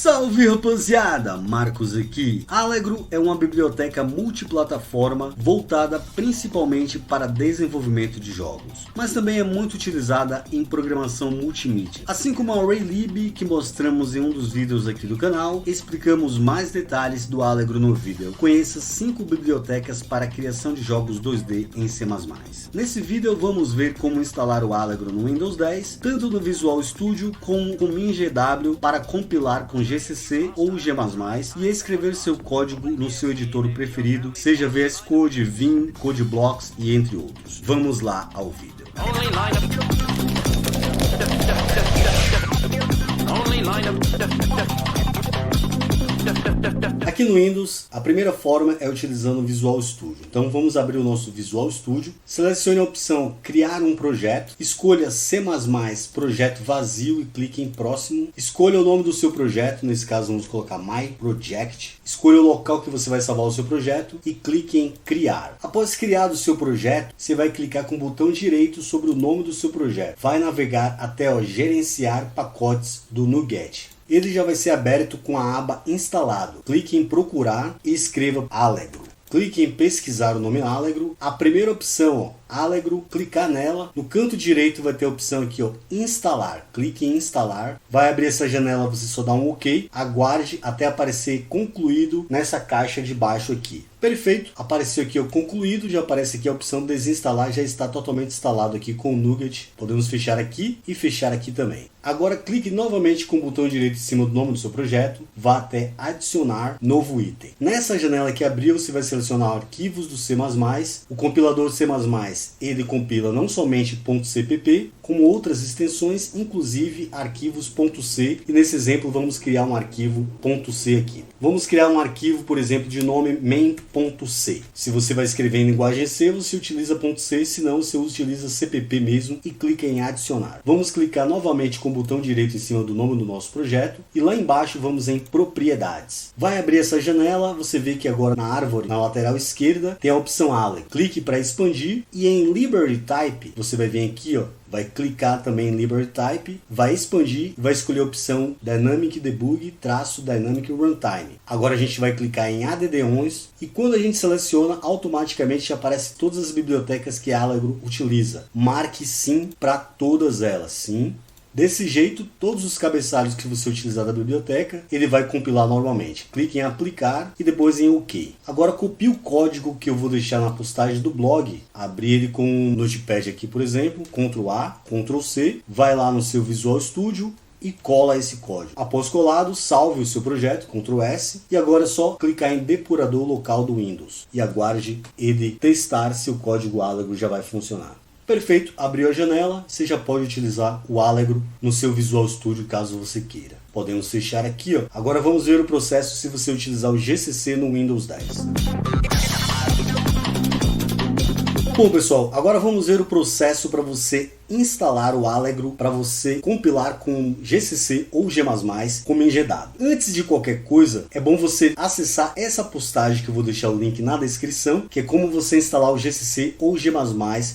Salve rapaziada, Marcos aqui. Allegro é uma biblioteca multiplataforma voltada principalmente para desenvolvimento de jogos, mas também é muito utilizada em programação multimídia. Assim como a Raylib, que mostramos em um dos vídeos aqui do canal, explicamos mais detalhes do Allegro no vídeo. Conheça 5 bibliotecas para a criação de jogos 2D em C++. Nesse vídeo vamos ver como instalar o Allegro no Windows 10, tanto no Visual Studio como com MinGW para compilar com GCC ou G++ e escrever seu código no seu editor preferido, seja VS Code, Vim, CodeBlocks e entre outros. Vamos lá ao vídeo. Aqui no Windows, a primeira forma é utilizando o Visual Studio. Então vamos abrir o nosso Visual Studio, selecione a opção Criar um projeto, escolha C++ Projeto Vazio e clique em Próximo. Escolha o nome do seu projeto, nesse caso vamos colocar My Project. Escolha o local que você vai salvar o seu projeto e clique em Criar. Após criar o seu projeto, você vai clicar com o botão direito sobre o nome do seu projeto. Vai navegar até Gerenciar Pacotes do NuGet. Ele já vai ser aberto com a aba Instalado. Clique em Procurar e escreva Allegro. Clique em pesquisar o nome Allegro. A primeira opção, Allegro, clicar nela. No canto direito vai ter a opção aqui, Instalar. Clique em Instalar. Vai abrir essa janela, você só dá um OK. Aguarde até aparecer concluído nessa caixa de baixo aqui. Perfeito, apareceu aqui o concluído, já aparece aqui a opção desinstalar, já está totalmente instalado aqui com o NuGet. Podemos fechar aqui e fechar aqui também. Agora clique novamente com o botão direito em cima do nome do seu projeto, vá até adicionar novo item. Nessa janela que abriu, você vai selecionar arquivos do C++. O compilador C++, ele compila não somente .cpp, como outras extensões, inclusive arquivos .c, e nesse exemplo vamos criar um arquivo .c aqui. Vamos criar um arquivo, por exemplo, de nome main.c. Se você vai escrever em linguagem C, você utiliza .c, se não, você utiliza cpp mesmo e clica em adicionar. Vamos clicar novamente com o botão direito em cima do nome do nosso projeto e lá embaixo vamos em propriedades. Vai abrir essa janela, você vê que agora na árvore, na lateral esquerda, tem a opção Allegro. Clique para expandir e em Library Type, você vai vir aqui, vai clicar também em Library Type, vai expandir, vai escolher a opção Dynamic Debug Dynamic Runtime. Agora a gente vai clicar em add-ons e quando a gente seleciona, automaticamente aparece todas as bibliotecas que a Allegro utiliza. Marque sim para todas elas, sim. Desse jeito, todos os cabeçalhos que você utilizar da biblioteca, ele vai compilar normalmente. Clique em aplicar e depois em OK. Agora copie o código que eu vou deixar na postagem do blog. Abrir ele com um Notepad aqui, por exemplo, Ctrl A, Ctrl C, vai lá no seu Visual Studio e cola esse código. Após colado, salve o seu projeto, Ctrl S, e agora é só clicar em depurador local do Windows e aguarde ele testar se o código Allegro já vai funcionar. Perfeito, abriu a janela, você já pode utilizar o Allegro no seu Visual Studio caso você queira. Podemos fechar aqui, Agora vamos ver o processo se você utilizar o GCC no Windows 10. Bom pessoal, agora vamos ver o processo para você instalar o Allegro, para você compilar com GCC ou G++ com MinGW. Antes de qualquer coisa, é bom você acessar essa postagem que eu vou deixar o link na descrição, que é como você instalar o GCC ou G++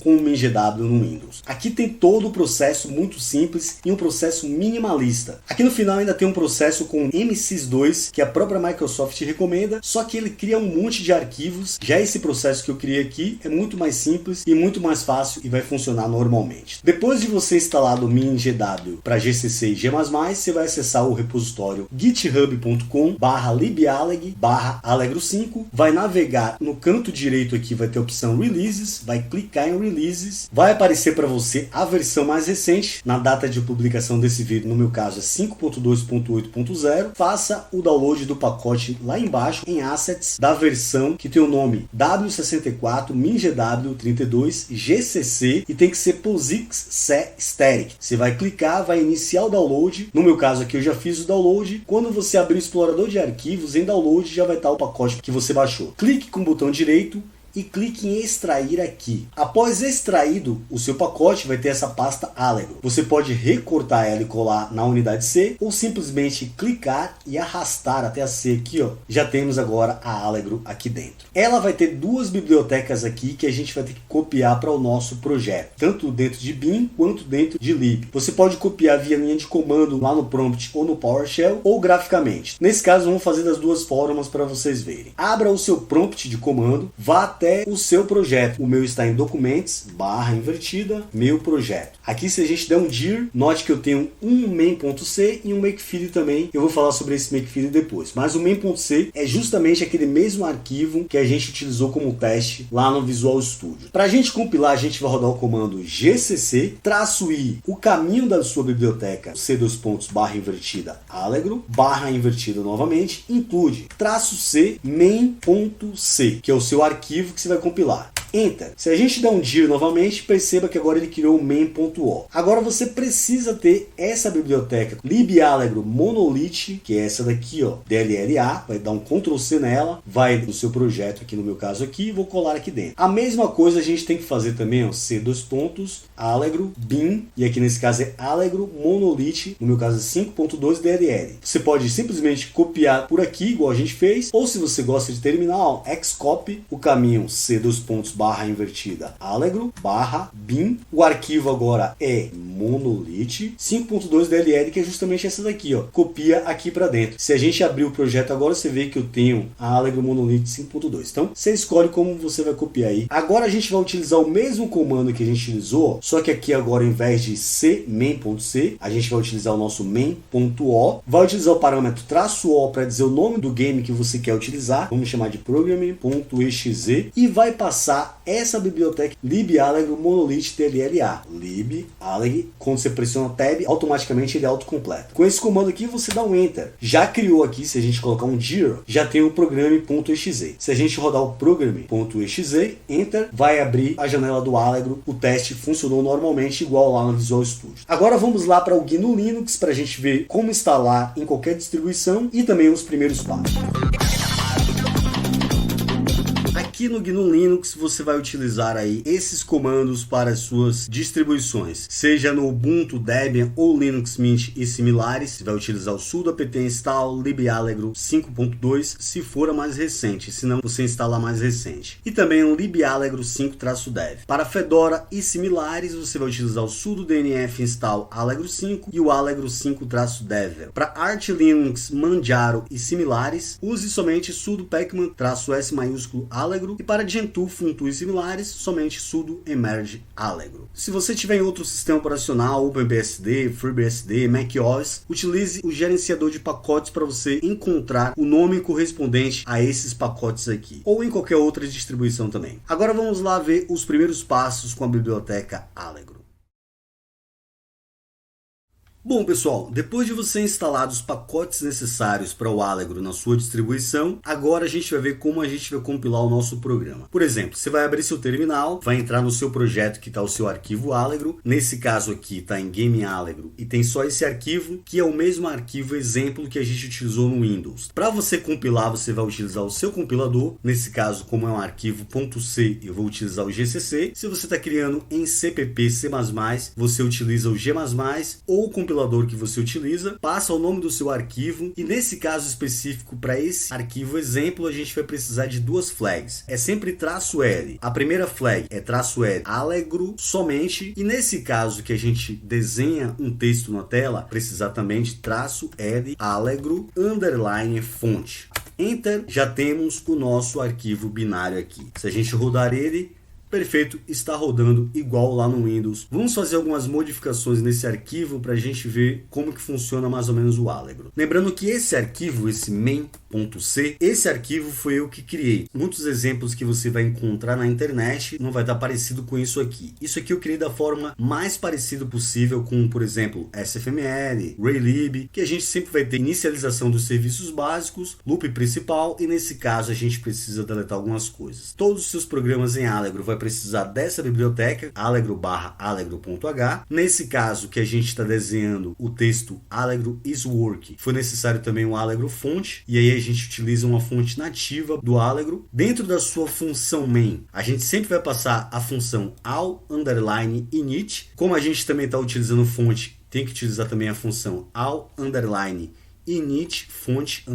com o MinGW no Windows. Aqui tem todo o processo muito simples e um processo minimalista. Aqui no final ainda tem um processo com MSys2 que a própria Microsoft recomenda, só que ele cria um monte de arquivos. Já esse processo que eu criei aqui é muito mais simples e muito mais fácil e vai funcionar normalmente. Depois de você instalar o MinGW para GCC e G++, você vai acessar o repositório github.com/liballeg/allegro5, vai navegar no canto direito aqui, vai ter a opção Releases, vai clicar em Releases, vai aparecer para você a versão mais recente, na data de publicação desse vídeo, no meu caso é 5.2.8.0, faça o download do pacote lá embaixo em Assets da versão que tem o nome W64 MinGW 32 GCC e tem que ser POSIX C Static. Você vai clicar, vai iniciar o download. No meu caso aqui eu já fiz o download. Quando você abrir o explorador de arquivos, em download já vai estar o pacote que você baixou. Clique com o botão direito e clique em extrair aqui. Após extraído o seu pacote, vai ter essa pasta Allegro. Você pode recortar ela e colar na unidade C ou simplesmente clicar e arrastar até a C aqui, ó. Já temos agora a Allegro aqui dentro. Ela vai ter duas bibliotecas aqui que a gente vai ter que copiar para o nosso projeto, tanto dentro de bin quanto dentro de lib. Você pode copiar via linha de comando lá no prompt ou no PowerShell ou graficamente. Nesse caso, vamos fazer das duas formas para vocês verem. Abra o seu prompt de comando, vá até o seu projeto. O meu está em Documents, /invertida, meu projeto. Aqui, se a gente der um dir, note que eu tenho um main.c e um makefile também. Eu vou falar sobre esse makefile depois. Mas o main.c é justamente aquele mesmo arquivo que a gente utilizou como teste lá no Visual Studio. Para a gente compilar, a gente vai rodar o comando gcc, -i, o caminho da sua biblioteca, c:/invertida Allegro, /invertida novamente, include -c main.c, que é o seu arquivo que você vai compilar. Enter. Se a gente der um dir novamente, perceba que agora ele criou o main.o. Agora você precisa ter essa biblioteca liballegro monolith, que é essa daqui, ó, DLLA, vai dar um Ctrl C nela, vai no seu projeto, aqui no meu caso aqui, e vou colar aqui dentro. A mesma coisa a gente tem que fazer também, ó, c:/allegro bin, e aqui nesse caso é allegro monolith, no meu caso é 5.2 DLL. Você pode simplesmente copiar por aqui, igual a gente fez, ou se você gosta de terminal, xcopy, o caminho c:/invertida allegro bin, o arquivo agora é monolith 5.2 DLL, que é justamente essa daqui, ó. Copia aqui para dentro. Se a gente abrir o projeto agora, você vê que eu tenho a allegro monolith 5.2. Então, você escolhe como você vai copiar aí. Agora a gente vai utilizar o mesmo comando que a gente utilizou, só que aqui agora, ao invés de c main.c, a gente vai utilizar o nosso main.o. Vai utilizar o parâmetro -o para dizer o nome do game que você quer utilizar. Vamos chamar de program.exe e vai passar essa biblioteca liballegro monolith DLLA. Liballegro, quando você pressiona Tab, automaticamente ele autocompleta. Com esse comando aqui, você dá um Enter. Já criou aqui, se a gente colocar um dir, já tem o programe.exe. Se a gente rodar o programe.exe, Enter, vai abrir a janela do Allegro. O teste funcionou normalmente, igual lá no Visual Studio. Agora vamos lá para o GNU Linux, para a gente ver como instalar em qualquer distribuição e também os primeiros passos. Aqui no GNU Linux você vai utilizar aí esses comandos para as suas distribuições, seja no Ubuntu, Debian ou Linux Mint e similares. Você vai utilizar o sudo apt install liballegro 5.2 se for a mais recente, senão você instala a mais recente. E também o liballegro 5-dev. Para Fedora e similares você vai utilizar o sudo dnf install allegro 5 e o allegro 5-dev. Para Arch Linux, Manjaro e similares, use somente sudo pacman-s maiúsculo allegro, e para Gentoo, Funtoo e similares, somente sudo emerge allegro. Se você tiver em outro sistema operacional, OpenBSD, FreeBSD, macOS, utilize o gerenciador de pacotes para você encontrar o nome correspondente a esses pacotes aqui, ou em qualquer outra distribuição também. Agora vamos lá ver os primeiros passos com a biblioteca Allegro. Bom pessoal, depois de você instalar os pacotes necessários para o Allegro na sua distribuição, agora a gente vai ver como a gente vai compilar o nosso programa. Por exemplo, você vai abrir seu terminal, vai entrar no seu projeto que está o seu arquivo Allegro, nesse caso aqui está em Game Allegro e tem só esse arquivo, que é o mesmo arquivo exemplo que a gente utilizou no Windows. Para você compilar, você vai utilizar o seu compilador, nesse caso como é um arquivo .c, eu vou utilizar o GCC. Se você está criando em CPP, C++, você utiliza o G++ ou o compilador que você utiliza, passa o nome do seu arquivo e nesse caso específico para esse arquivo exemplo a gente vai precisar de duas flags. É sempre -L. A primeira flag é -L Allegro somente e nesse caso que a gente desenha um texto na tela, precisar também de -L Allegro _ fonte. Enter, já temos o nosso arquivo binário aqui. Se a gente rodar ele, perfeito, está rodando igual lá no Windows. Vamos fazer algumas modificações nesse arquivo para a gente ver como que funciona mais ou menos o Allegro. Lembrando que esse arquivo, esse main.c, esse arquivo foi eu que criei. Muitos exemplos que você vai encontrar na internet não vai estar parecido com isso aqui. Isso aqui eu criei da forma mais parecida possível com, por exemplo, SFML, Raylib, que a gente sempre vai ter inicialização dos serviços básicos, loop principal e nesse caso a gente precisa deletar algumas coisas. Todos os seus programas em Allegro vai precisar dessa biblioteca, allegro/allegro.h. Nesse caso que a gente está desenhando o texto Allegro is work, foi necessário também um Allegro fonte, e aí a gente utiliza uma fonte nativa do Allegro. Dentro da sua função main, a gente sempre vai passar a função all_init. Como a gente também está utilizando fonte, tem que utilizar também a função all_init fonte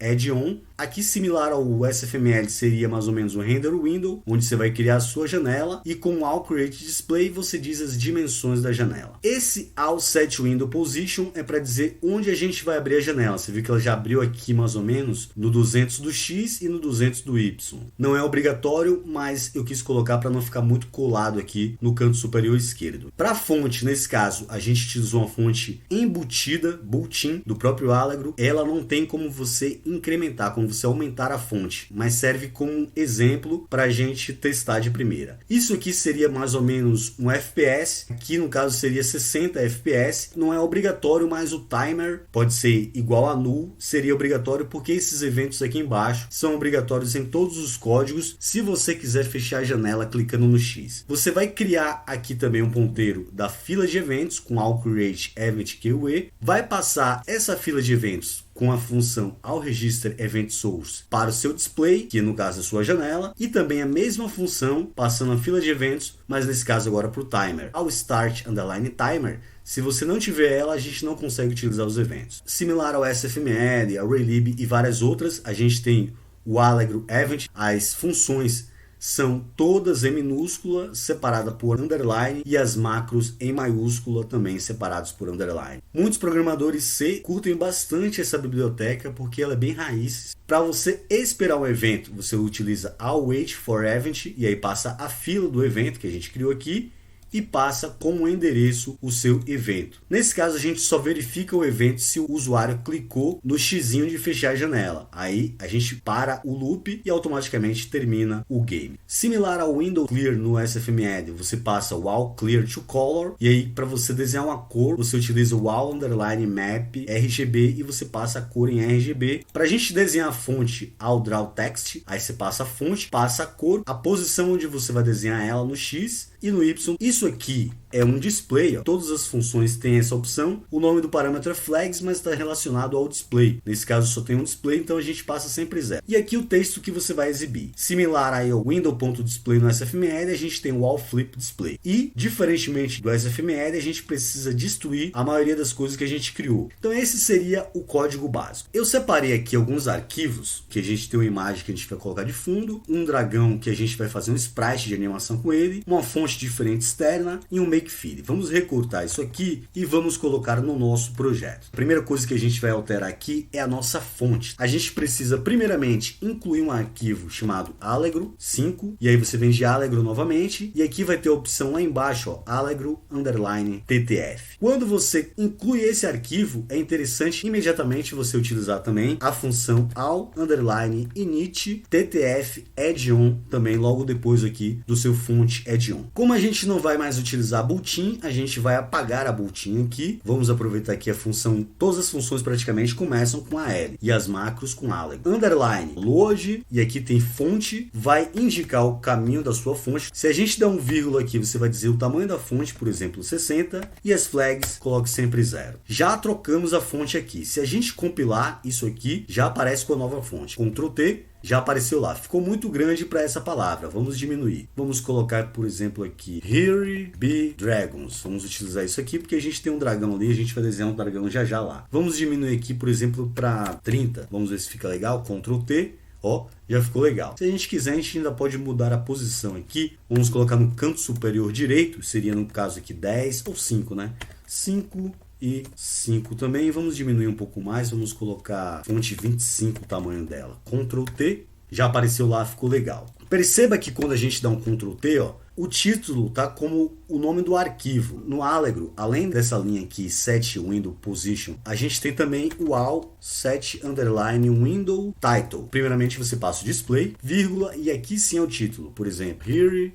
_add-on. Aqui, similar ao SFML, seria mais ou menos o render window, onde você vai criar a sua janela, e com o all create display você diz as dimensões da janela. Esse all set window position é para dizer onde a gente vai abrir a janela. Você viu que ela já abriu aqui mais ou menos no 200 do X e no 200 do Y. Não é obrigatório, mas eu quis colocar para não ficar muito colado aqui no canto superior esquerdo. Para a fonte, nesse caso, a gente utilizou uma fonte embutida, built-in, do próprio Allegro. Ela não tem como você incrementar, como você aumentar a fonte, mas serve como exemplo para a gente testar de primeira. Isso aqui seria mais ou menos um FPS, aqui no caso seria 60 FPS, não é obrigatório, mas o timer pode ser igual a null, seria obrigatório porque esses eventos aqui embaixo são obrigatórios em todos os códigos, se você quiser fechar a janela clicando no X. Você vai criar aqui também um ponteiro da fila de eventos com all create event QE, vai passar essa fila de eventos com a função allRegister event source para o seu display, que no caso é a sua janela, e também a mesma função passando a fila de eventos, mas nesse caso agora para o timer. Ao start underline timer, se você não tiver ela, a gente não consegue utilizar os eventos. Similar ao SFML, ao Raylib e várias outras, a gente tem o Allegro Event, as funções são todas em minúscula, separada por underline, e as macros em maiúscula, também separadas por underline. Muitos programadores C curtem bastante essa biblioteca porque ela é bem raiz. Para você esperar um evento, você utiliza await for event, e aí passa a fila do evento que a gente criou aqui, e passa como endereço o seu evento. Nesse caso, a gente só verifica o evento se o usuário clicou no xizinho de fechar a janela. Aí a gente para o loop e automaticamente termina o game. Similar ao window clear no SFML, você passa o all clear to color, e aí para você desenhar uma cor, você utiliza o all underline map RGB e você passa a cor em RGB. Para a gente desenhar a fonte all draw text, aí você passa a fonte, passa a cor, a posição onde você vai desenhar ela no X e no Y. Isso aqui é um display, ó. Todas as funções têm essa opção. O nome do parâmetro é flags, mas está relacionado ao display. Nesse caso só tem um display, então a gente passa sempre 0. E aqui o texto que você vai exibir. Similar aí ao window.display no SFML, a gente tem o all flip display. E, diferentemente do SFML, a gente precisa destruir a maioria das coisas que a gente criou. Então esse seria o código básico. Eu separei aqui alguns arquivos, que a gente tem uma imagem que a gente vai colocar de fundo, um dragão que a gente vai fazer um sprite de animação com ele, uma fonte diferente externa e um makefile. Vamos recortar isso aqui e vamos colocar no nosso projeto. A primeira coisa que a gente vai alterar aqui é a nossa fonte. A gente precisa primeiramente incluir um arquivo chamado Allegro 5, e aí você vem de Allegro novamente, e aqui vai ter a opção lá embaixo, ó, Allegro _ TTF. Quando você inclui esse arquivo, é interessante imediatamente você utilizar também a função all_init TTF add-on, também logo depois aqui do seu fonte add-on. Como a gente não vai mais utilizar a built-in, a gente vai apagar a built-in aqui. Vamos aproveitar aqui a função, todas as funções praticamente começam com a L e as macros com Allegro. Underline, load, e aqui tem fonte, vai indicar o caminho da sua fonte. Se a gente der um vírgula aqui, você vai dizer o tamanho da fonte, por exemplo, 60, e as flags, coloque sempre 0. Já trocamos a fonte aqui. Se a gente compilar isso aqui, já aparece com a nova fonte. Ctrl T, já apareceu lá. Ficou muito grande para essa palavra. Vamos diminuir. Vamos colocar, por exemplo, aqui Here Be Dragons. Vamos utilizar isso aqui porque a gente tem um dragão ali. A gente vai desenhar um dragão já já lá. Vamos diminuir aqui, por exemplo, para 30. Vamos ver se fica legal. Ctrl T. Ó, já ficou legal. Se a gente quiser, a gente ainda pode mudar a posição aqui. Vamos colocar no canto superior direito. Seria, no caso aqui, 10 ou 5, né? 5 e 5 também. Vamos diminuir um pouco mais. Vamos colocar fonte 25 o tamanho dela. Ctrl T. Já apareceu lá, ficou legal. Perceba que quando a gente dá um Ctrl T, ó, o título tá como o nome do arquivo. No Allegro, além dessa linha aqui, set window position, a gente tem também o all set underline window title. Primeiramente você passa o display, vírgula, e aqui sim é o título. Por exemplo, Here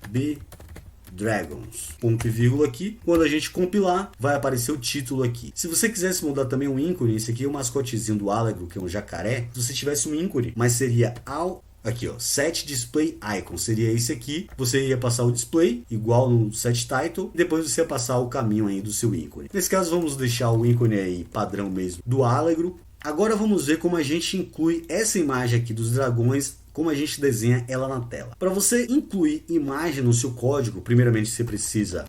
Be Dragons, ponto e vírgula aqui. Quando a gente compilar, vai aparecer o título aqui. Se você quisesse mudar também um ícone, esse aqui é o mascotezinho do Allegro, que é um jacaré. Se você tivesse um ícone, mas seria all aqui, ó, set display icon, seria esse aqui. Você ia passar o display igual no set title, depois você ia passar o caminho aí do seu ícone. Nesse caso, vamos deixar o ícone aí padrão mesmo do Allegro. Agora vamos ver como a gente inclui essa imagem aqui dos dragões, como a gente desenha ela na tela. Para você incluir imagem no seu código, primeiramente você precisa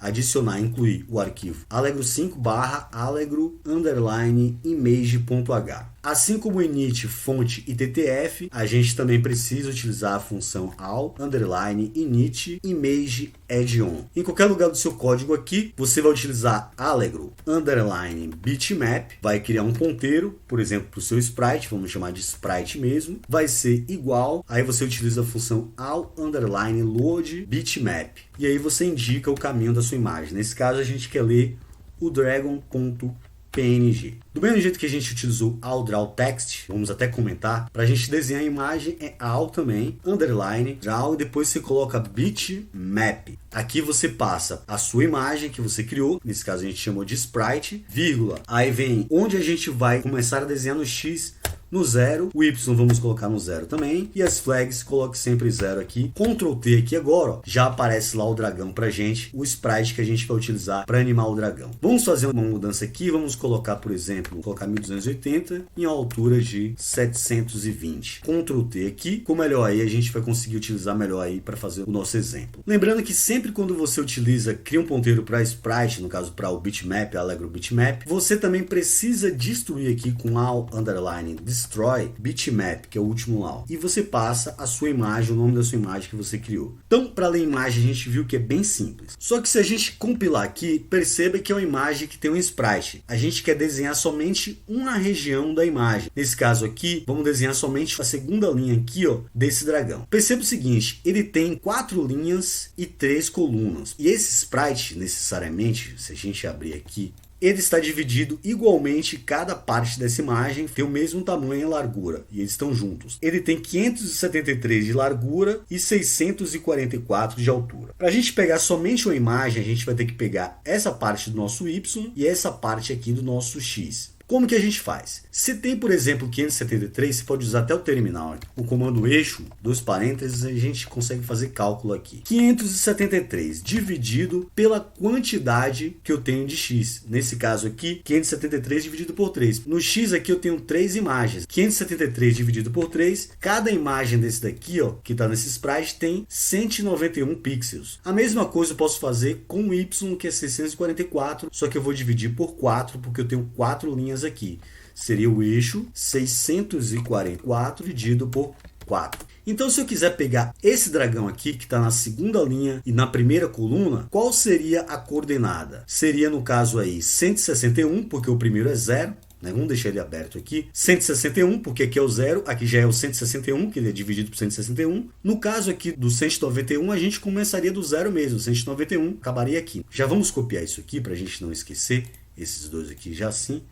incluir o arquivo allegro5/allegro_image.h. Assim como o init, fonte e ttf, a gente também precisa utilizar a função al_init image add-on. Em qualquer lugar do seu código aqui, você vai utilizar allegro_bitmap, vai criar um ponteiro, por exemplo, para o seu sprite, vamos chamar de sprite mesmo, vai ser igual, aí você utiliza a função al_load bitmap, e aí você indica o caminho da sua imagem. Nesse caso, a gente quer ler o dragon.png. Do mesmo jeito que a gente utilizou al_draw_text, vamos até comentar, para a gente desenhar a imagem é al também, underline, draw, e depois você coloca bitmap. Aqui você passa a sua imagem que você criou, nesse caso a gente chamou de sprite, vírgula, aí vem onde a gente vai começar a desenhar no X, no 0, o Y vamos colocar no 0 também, e as flags coloque sempre 0 aqui. Ctrl T aqui agora, ó, já aparece lá o dragão pra gente, o sprite que a gente vai utilizar para animar o dragão. Vamos fazer uma mudança aqui, vamos colocar, por exemplo, 1280 em altura de 720. Ctrl T aqui, com melhor aí a gente vai conseguir utilizar melhor aí para fazer o nosso exemplo. Lembrando que sempre quando você cria um ponteiro para sprite, no caso para o bitmap, Allegro bitmap, você também precisa destruir aqui com al_destroy bitmap, que é o último lá, e você passa a sua imagem, o nome da sua imagem que você criou. Então, para ler imagem, a gente viu que é bem simples. Só que se a gente compilar aqui, perceba que é uma imagem que tem um sprite. A gente quer desenhar somente uma região da imagem. Nesse caso aqui, vamos desenhar somente a segunda linha aqui, ó, desse dragão. Perceba o seguinte, ele tem 4 linhas e 3 colunas. E esse sprite, necessariamente, se a gente abrir aqui, ele está dividido igualmente, cada parte dessa imagem tem o mesmo tamanho e largura, e eles estão juntos. Ele tem 573 de largura e 644 de altura. Para a gente pegar somente uma imagem, a gente vai ter que pegar essa parte do nosso Y e essa parte aqui do nosso X. Como que a gente faz? Se tem, por exemplo, 573, você pode usar até o terminal. O comando eixo, 2 parênteses, a gente consegue fazer cálculo aqui. 573 dividido pela quantidade que eu tenho de X. Nesse caso aqui, 573 dividido por 3. No X aqui eu tenho 3 imagens. 573 dividido por 3. Cada imagem desse daqui, ó, que está nesse sprite, tem 191 pixels. A mesma coisa eu posso fazer com o Y, que é 644, só que eu vou dividir por 4, porque eu tenho 4 linhas aqui. Seria o eixo 644 dividido por 4. Então, se eu quiser pegar esse dragão aqui, que está na segunda linha e na primeira coluna, qual seria a coordenada? Seria, no caso aí, 161, porque o primeiro é 0. Vamos deixar ele aberto aqui. 161, porque aqui é o 0, aqui já é o 161, que ele é dividido por 161. No caso aqui do 191, a gente começaria do 0 mesmo. 191 acabaria aqui. Já vamos copiar isso aqui para a gente não esquecer. Esses dois aqui já assim.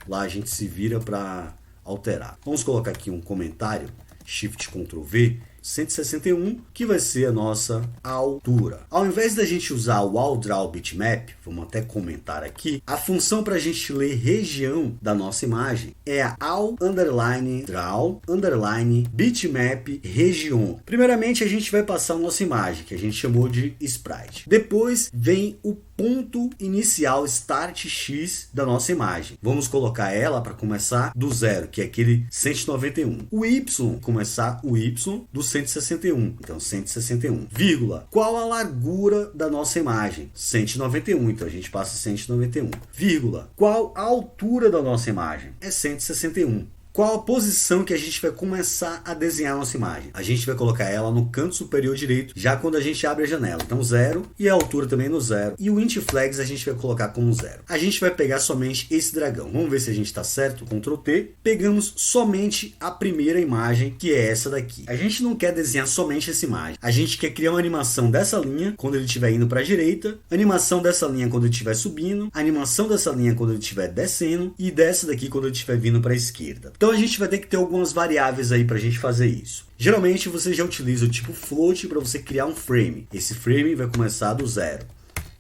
Lá a gente se vira para alterar. Vamos colocar aqui um comentário, Shift Ctrl V, 161, que vai ser a nossa altura. Ao invés da gente usar o al_draw bitmap, vamos até comentar aqui, a função para a gente ler região da nossa imagem é a al_draw_bitmap região. Primeiramente a gente vai passar a nossa imagem, que a gente chamou de sprite. Depois vem o ponto inicial start X da nossa imagem. Vamos colocar ela para começar do 0, que é aquele 191. O Y, começar o Y do 161. Então 161, vírgula. Qual a largura da nossa imagem? 191. Então a gente passa 191, vírgula. Qual a altura da nossa imagem? É 161. Qual a posição que a gente vai começar a desenhar a nossa imagem? A gente vai colocar ela no canto superior direito, já quando a gente abre a janela. Então 0 e a altura também no 0. E o int flags a gente vai colocar como 0. A gente vai pegar somente esse dragão. Vamos ver se a gente está certo. Ctrl T. Pegamos somente a primeira imagem, que é essa daqui. A gente não quer desenhar somente essa imagem. A gente quer criar uma animação dessa linha quando ele estiver indo para a direita, animação dessa linha quando ele estiver subindo, animação dessa linha quando ele estiver descendo e dessa daqui quando ele estiver vindo para a esquerda. Então a gente vai ter que ter algumas variáveis aí para a gente fazer isso. Geralmente você já utiliza o tipo float para você criar um frame. Esse frame vai começar do 0,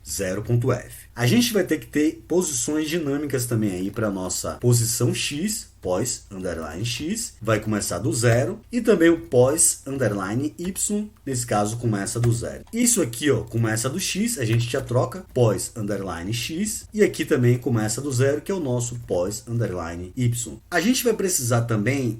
0.f. A gente vai ter que ter posições dinâmicas também aí para nossa posição X, pós underline x, vai começar do zero, e também o pós underline y, nesse caso começa do zero. Isso aqui, ó, começa do x, a gente já troca pós underline x, e aqui também começa do zero, que é o nosso pós underline y. A gente vai precisar também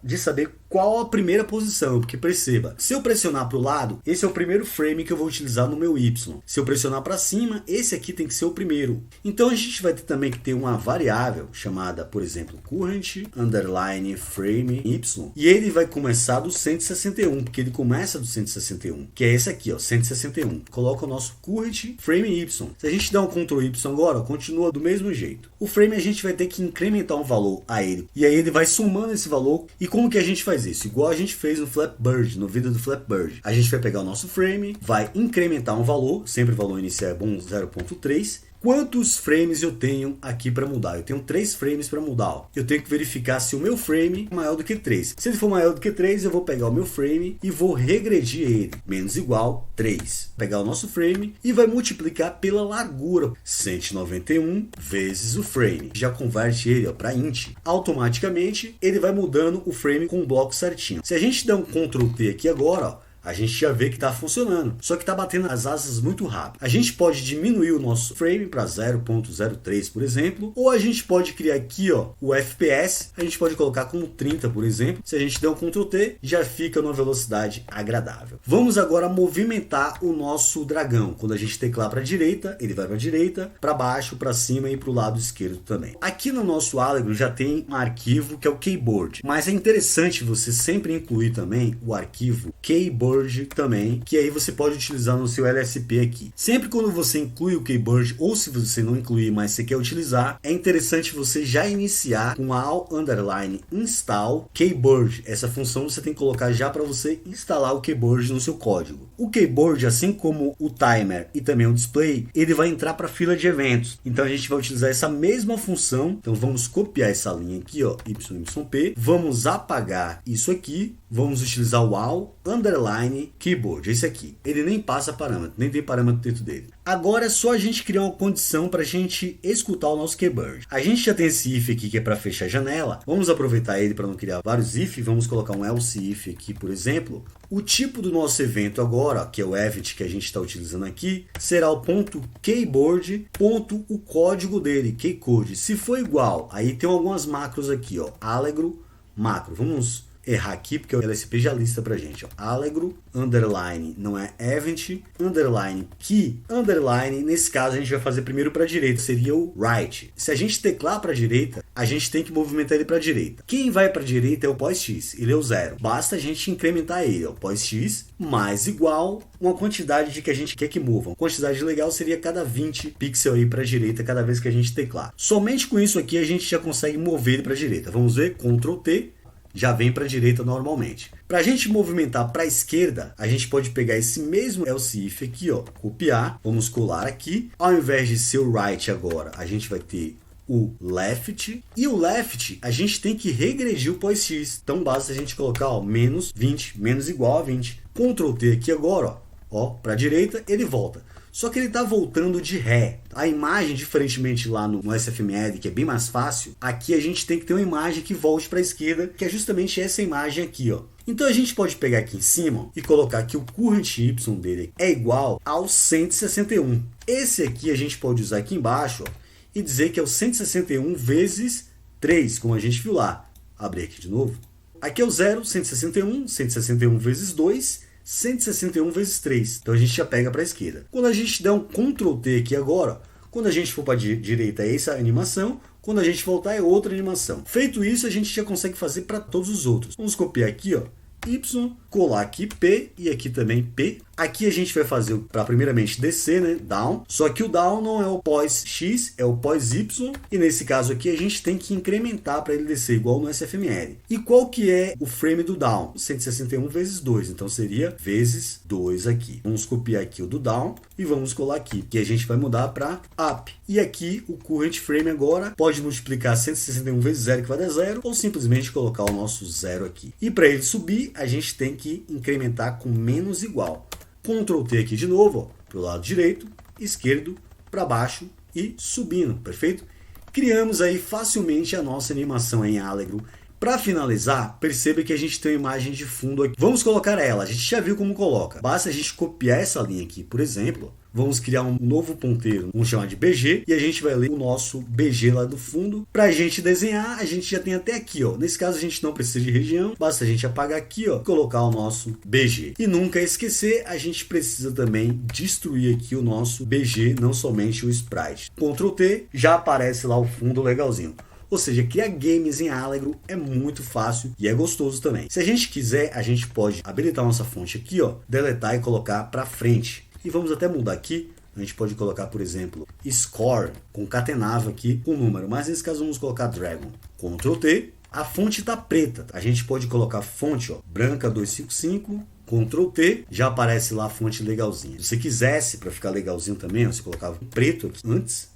de saber qual a primeira posição, porque perceba, se eu pressionar para o lado, esse é o primeiro frame que eu vou utilizar no meu y. Se eu pressionar para cima, esse aqui tem que ser o primeiro. Então a gente vai ter também que ter uma variável chamada, por exemplo, current underline frame y, e ele vai começar do 161, porque ele começa do 161, que é esse aqui, ó, 161. Coloca o nosso current frame y. Se a gente der um Ctrl Y agora, ó, continua do mesmo jeito. O frame a gente vai ter que incrementar um valor a ele, e aí ele vai somando esse valor. E como que a gente faz isso? Igual a gente fez no Flatbird, no vídeo do Flatbird. A gente vai pegar o nosso frame, vai incrementar um valor, sempre o valor inicial é bom 0.3. Quantos frames eu tenho aqui para mudar? Eu tenho 3 frames para mudar. Ó. Eu tenho que verificar se o meu frame é maior do que 3. Se ele for maior do que 3, eu vou pegar o meu frame e vou regredir ele. Menos igual 3. Pegar o nosso frame e vai multiplicar pela largura. 191 vezes o frame. Já converte ele para int. Automaticamente, ele vai mudando o frame com o bloco certinho. Se a gente der um Ctrl T aqui agora, ó, a gente já vê que está funcionando, só que está batendo as asas muito rápido. A gente pode diminuir o nosso frame para 0.03, por exemplo, ou a gente pode criar aqui, ó, o FPS, a gente pode colocar como 30, por exemplo. Se a gente der um Ctrl T, já fica numa velocidade agradável. Vamos agora movimentar o nosso dragão. Quando a gente teclar para a direita, ele vai para a direita, para baixo, para cima e para o lado esquerdo também. Aqui no nosso Allegro já tem um arquivo que é o keyboard, mas é interessante você sempre incluir também o arquivo keyboard também, que aí você pode utilizar no seu LSP aqui. Sempre quando você inclui o keyboard, ou se você não incluir, mas você quer utilizar, é interessante você já iniciar com all underline install keyboard. Essa função você tem que colocar já para você instalar o keyboard no seu código. O keyboard, assim como o timer e também o display, ele vai entrar para a fila de eventos. Então a gente vai utilizar essa mesma função. Então vamos copiar essa linha aqui, ó, YYP, vamos apagar isso aqui, vamos utilizar o all underline keyboard, esse aqui. Ele nem passa parâmetro, nem tem parâmetro dentro dele. Agora é só a gente criar uma condição para a gente escutar o nosso keyboard. A gente já tem esse if aqui que é para fechar a janela. Vamos aproveitar ele para não criar vários if. Vamos colocar um else if aqui, por exemplo. O tipo do nosso evento agora, que é o event que a gente está utilizando aqui, será o ponto keyboard, ponto o código dele, keycode. Se for igual, aí tem algumas macros aqui, ó, Allegro, macro. Vamos errar aqui, porque o LSP já lista pra gente, ó. Allegro, underline, não é event, underline, key, underline, nesse caso a gente vai fazer primeiro para a direita, seria o right. Se a gente teclar para a direita, a gente tem que movimentar ele para a direita. Quem vai para a direita é o pós-x, ele é o 0. Basta a gente incrementar ele, ó, pós-x mais igual uma quantidade de que a gente quer que mova. Uma quantidade legal seria cada 20 pixels aí para a direita cada vez que a gente teclar. Somente com isso aqui a gente já consegue mover ele para a direita. Vamos ver, Ctrl T, já vem para a direita normalmente. Para a gente movimentar para a esquerda, a gente pode pegar esse mesmo else if aqui, ó, copiar, vamos colar aqui. Ao invés de ser o right agora, a gente vai ter o left, e o left a gente tem que regredir o pós-x. Então basta a gente colocar, ó, menos 20, menos igual a 20. Ctrl T aqui agora, ó, para a direita, ele volta. Só que ele está voltando de ré. A imagem, diferentemente lá no SFML, que é bem mais fácil, aqui a gente tem que ter uma imagem que volte para a esquerda, que é justamente essa imagem aqui, ó. Então a gente pode pegar aqui em cima e colocar que o current y dele é igual ao 161. Esse aqui a gente pode usar aqui embaixo, ó, e dizer que é o 161 vezes 3, como a gente viu lá. Abrir aqui de novo. Aqui é o 0, 161, 161 vezes 2, 161 vezes 3. Então a gente já pega para a esquerda. Quando a gente der um Ctrl T aqui agora, quando a gente for para a direita é essa animação, quando a gente voltar é outra animação. Feito isso, a gente já consegue fazer para todos os outros. Vamos copiar aqui, ó, Y, colar aqui P e aqui também P. Aqui a gente vai fazer para primeiramente descer, né, down. Só que o down não é o pós X, é o pós Y. E nesse caso aqui a gente tem que incrementar para ele descer igual no SFML. E qual que é o frame do down? 161 vezes 2, então seria vezes 2 aqui. Vamos copiar aqui o do down e vamos colar aqui, que a gente vai mudar para up. E aqui o current frame agora pode multiplicar 161 vezes 0, que vai dar 0, ou simplesmente colocar o nosso 0 aqui. E para ele subir, a gente tem que incrementar com menos igual. Ctrl T aqui de novo, para o lado direito, esquerdo, para baixo e subindo, perfeito? Criamos aí facilmente a nossa animação em Allegro. Para finalizar, perceba que a gente tem uma imagem de fundo aqui. Vamos colocar ela, a gente já viu como coloca. Basta a gente copiar essa linha aqui, por exemplo. Vamos criar um novo ponteiro, vamos chamar de BG, e a gente vai ler o nosso BG lá do fundo. Para a gente desenhar, a gente já tem até aqui, ó. Nesse caso a gente não precisa de região, basta a gente apagar aqui, ó, e colocar o nosso BG. E nunca esquecer, a gente precisa também destruir aqui o nosso BG, não somente o sprite. Ctrl T, já aparece lá o fundo legalzinho. Ou seja, criar games em Allegro é muito fácil e é gostoso também. Se a gente quiser, a gente pode habilitar nossa fonte aqui, ó, deletar e colocar para frente. E vamos até mudar aqui. A gente pode colocar, por exemplo, score, concatenava aqui com número. Mas nesse caso vamos colocar dragon. Ctrl T. A fonte está preta. A gente pode colocar fonte, ó, branca 255. Ctrl T, já aparece lá a fonte legalzinha. Se você quisesse, para ficar legalzinho também, ó, você colocava preto aqui antes.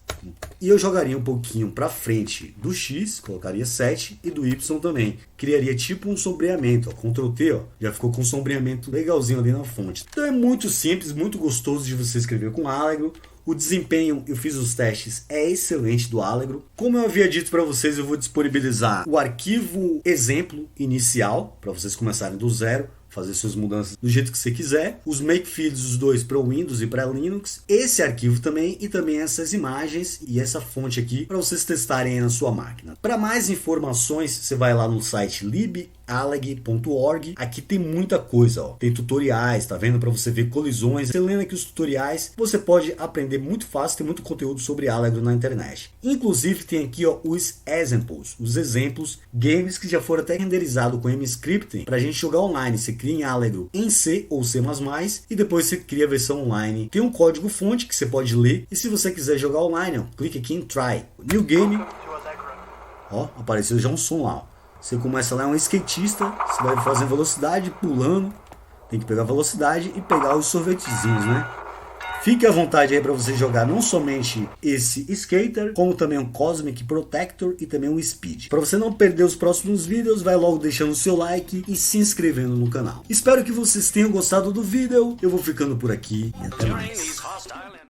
E eu jogaria um pouquinho para frente do X, colocaria 7, e do Y também. Criaria tipo um sombreamento, ó. Ctrl T, ó, já ficou com um sombreamento legalzinho ali na fonte. Então é muito simples, muito gostoso de você escrever com Allegro. O desempenho, eu fiz os testes, é excelente do Allegro. Como eu havia dito para vocês, eu vou disponibilizar o arquivo exemplo inicial, para vocês começarem do zero, fazer suas mudanças do jeito que você quiser. Os makefields, os dois para Windows e para Linux. Esse arquivo também e também essas imagens e essa fonte aqui para vocês testarem aí na sua máquina. Para mais informações, você vai lá no site liballeg.org. Aqui tem muita coisa, ó. Tem tutoriais, tá vendo? Para você ver colisões. Você lendo aqui os tutoriais, você pode aprender muito fácil. Tem muito conteúdo sobre Allegro na internet. Inclusive tem aqui, ó, os examples, os exemplos, games que já foram até renderizados com MScripting para a gente jogar online. Você cria em Allegro em C ou C++ e depois você cria a versão online. Tem um código fonte que você pode ler e se você quiser jogar online, ó, clique aqui em Try. New Game. Ó, apareceu já um som lá. Ó. Você começa lá, é um skatista, você vai fazendo velocidade, pulando. Tem que pegar velocidade e pegar os sorvetezinhos, né? Fique à vontade aí para você jogar não somente esse Skater, como também o Cosmic Protector e também o Speed. para você não perder os próximos vídeos, vai logo deixando o seu like e se inscrevendo no canal. Espero que vocês tenham gostado do vídeo, eu vou ficando por aqui e até mais.